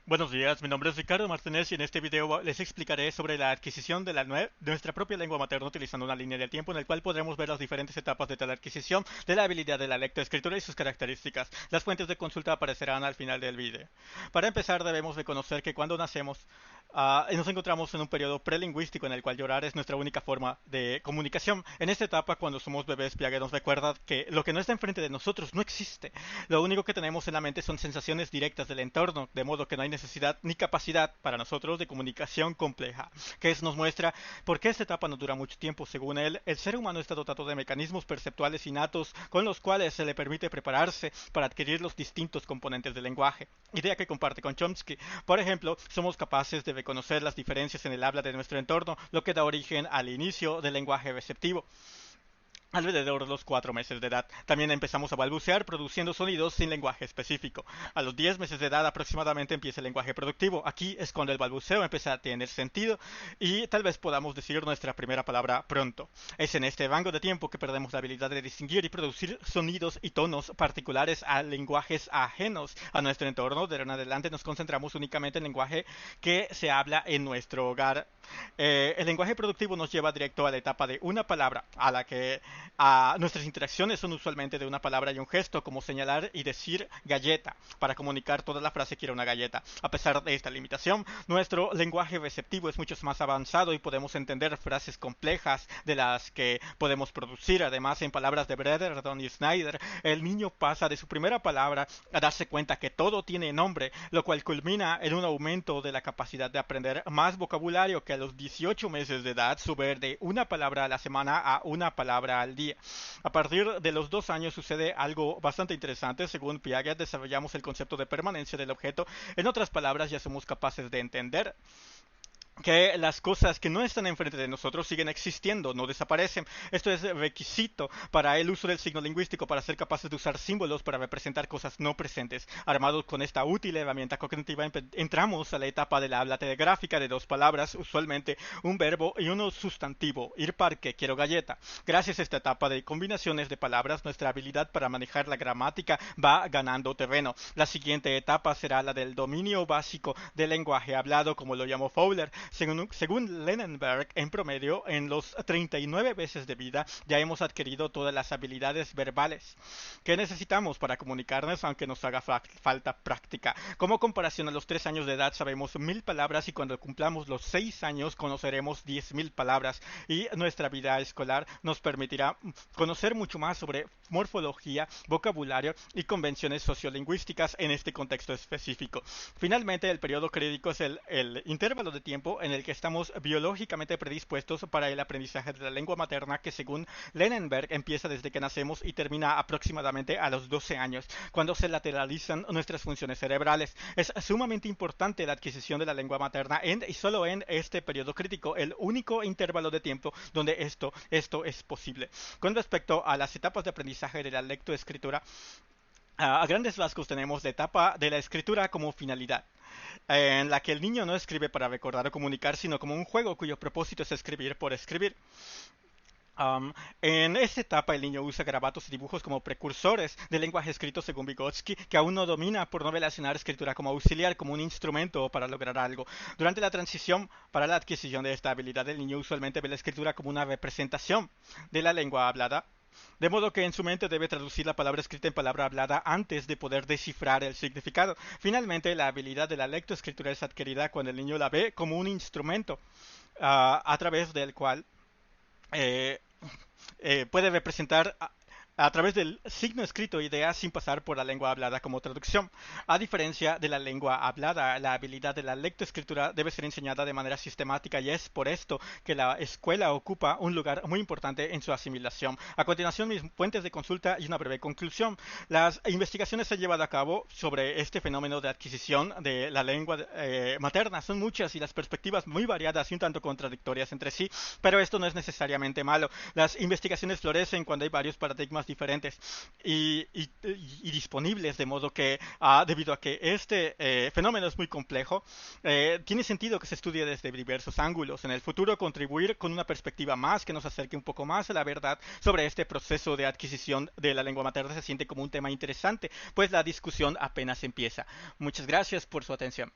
Buenos días, mi nombre es Ricardo Martínez y en este video les explicaré sobre la adquisición de nuestra propia lengua materna utilizando una línea del tiempo en el cual podremos ver las diferentes etapas de tal adquisición de la habilidad de la lectoescritura y sus características. Las fuentes de consulta aparecerán al final del video. Para empezar debemos reconocer que cuando nacemos nos encontramos en un periodo prelingüístico en el cual llorar es nuestra única forma de comunicación. En esta etapa, cuando somos bebés, Piaget nos recuerda que lo que no está enfrente de nosotros no existe. Lo único que tenemos en la mente son sensaciones directas del entorno, de modo que no hay necesidad ni capacidad para nosotros de comunicación compleja. Case nos muestra por qué esta etapa no dura mucho tiempo. Según él, el ser humano está dotado de mecanismos perceptuales innatos con los cuales se le permite prepararse para adquirir los distintos componentes del lenguaje, idea que comparte con Chomsky. Por ejemplo, somos capaces de reconocer las diferencias en el habla de nuestro entorno, lo que da origen al inicio del lenguaje receptivo alrededor de los 4 meses de edad. También empezamos a balbucear produciendo sonidos sin lenguaje específico. A los 10 meses de edad aproximadamente empieza el lenguaje productivo. Aquí es cuando el balbuceo empieza a tener sentido y tal vez podamos decir nuestra primera palabra pronto. Es en este rango de tiempo que perdemos la habilidad de distinguir y producir sonidos y tonos particulares a lenguajes ajenos a nuestro entorno. De ahora en adelante nos concentramos únicamente en el lenguaje que se habla en nuestro hogar. El lenguaje productivo nos lleva directo a la etapa de una palabra, a la que nuestras interacciones son usualmente de una palabra y un gesto, como señalar y decir galleta, para comunicar toda la frase quiero una galleta. A pesar de esta limitación, nuestro lenguaje receptivo es mucho más avanzado y podemos entender frases complejas de las que podemos producir. Además, en palabras de Brederdon y Snyder, el niño pasa de su primera palabra a darse cuenta que todo tiene nombre, lo cual culmina en un aumento de la capacidad de aprender más vocabulario que a los 18 meses de edad, subir de una palabra a la semana a una palabra al día. A partir de los 2 años sucede algo bastante interesante. Según Piaget, desarrollamos el concepto de permanencia del objeto. En otras palabras, ya somos capaces de entender que las cosas que no están enfrente de nosotros siguen existiendo, no desaparecen. Esto es requisito para el uso del signo lingüístico, para ser capaces de usar símbolos para representar cosas no presentes. Armados con esta útil herramienta cognitiva, entramos a la etapa de la habla telegráfica de dos palabras, usualmente un verbo y uno sustantivo. Ir parque, quiero galleta. Gracias a esta etapa de combinaciones de palabras, nuestra habilidad para manejar la gramática va ganando terreno. La siguiente etapa será la del dominio básico del lenguaje hablado, como lo llamó Fowler. Según Lenenberg, en promedio, en los 39 meses de vida ya hemos adquirido todas las habilidades verbales que necesitamos para comunicarnos, aunque nos haga falta práctica. Como comparación, a los 3 años de edad sabemos 1000 palabras y cuando cumplamos los 6 años conoceremos 10.000 palabras, y nuestra vida escolar nos permitirá conocer mucho más sobre morfología, vocabulario y convenciones sociolingüísticas en este contexto específico. Finalmente, el periodo crítico es el intervalo de tiempo en el que estamos biológicamente predispuestos para el aprendizaje de la lengua materna, que según Lenenberg empieza desde que nacemos y termina aproximadamente a los 12 años, cuando se lateralizan nuestras funciones cerebrales. Es sumamente importante la adquisición de la lengua materna y solo en este periodo crítico, el único intervalo de tiempo donde esto es posible. Con respecto a las etapas de aprendizaje de la lectoescritura, a grandes rasgos tenemos la etapa de la escritura como finalidad, en la que el niño no escribe para recordar o comunicar, sino como un juego cuyo propósito es escribir por escribir. En esta etapa el niño usa garabatos y dibujos como precursores del lenguaje escrito, según Vygotsky, que aún no domina por no relacionar escritura como auxiliar, como un instrumento para lograr algo. Durante la transición para la adquisición de esta habilidad, el niño usualmente ve la escritura como una representación de la lengua hablada, de modo que en su mente debe traducir la palabra escrita en palabra hablada antes de poder descifrar el significado. Finalmente, la habilidad de la lectoescritura es adquirida cuando el niño la ve como un instrumento a través del cual eh, puede representar a través del signo escrito ideas sin pasar por la lengua hablada como traducción. A diferencia de la lengua hablada, la habilidad de la lectoescritura debe ser enseñada de manera sistemática, y es por esto que la escuela ocupa un lugar muy importante en su asimilación. A continuación, mis fuentes de consulta y una breve conclusión. Las investigaciones se han llevado a cabo sobre este fenómeno de adquisición de la lengua materna. Son muchas y las perspectivas muy variadas y un tanto contradictorias entre sí, pero esto no es necesariamente malo. Las investigaciones florecen cuando hay varios paradigmas diferentes y disponibles, de modo que debido a que este fenómeno es muy complejo, tiene sentido que se estudie desde diversos ángulos. En el futuro, contribuir con una perspectiva más que nos acerque un poco más a la verdad sobre este proceso de adquisición de la lengua materna se siente como un tema interesante, pues la discusión apenas empieza. Muchas gracias por su atención.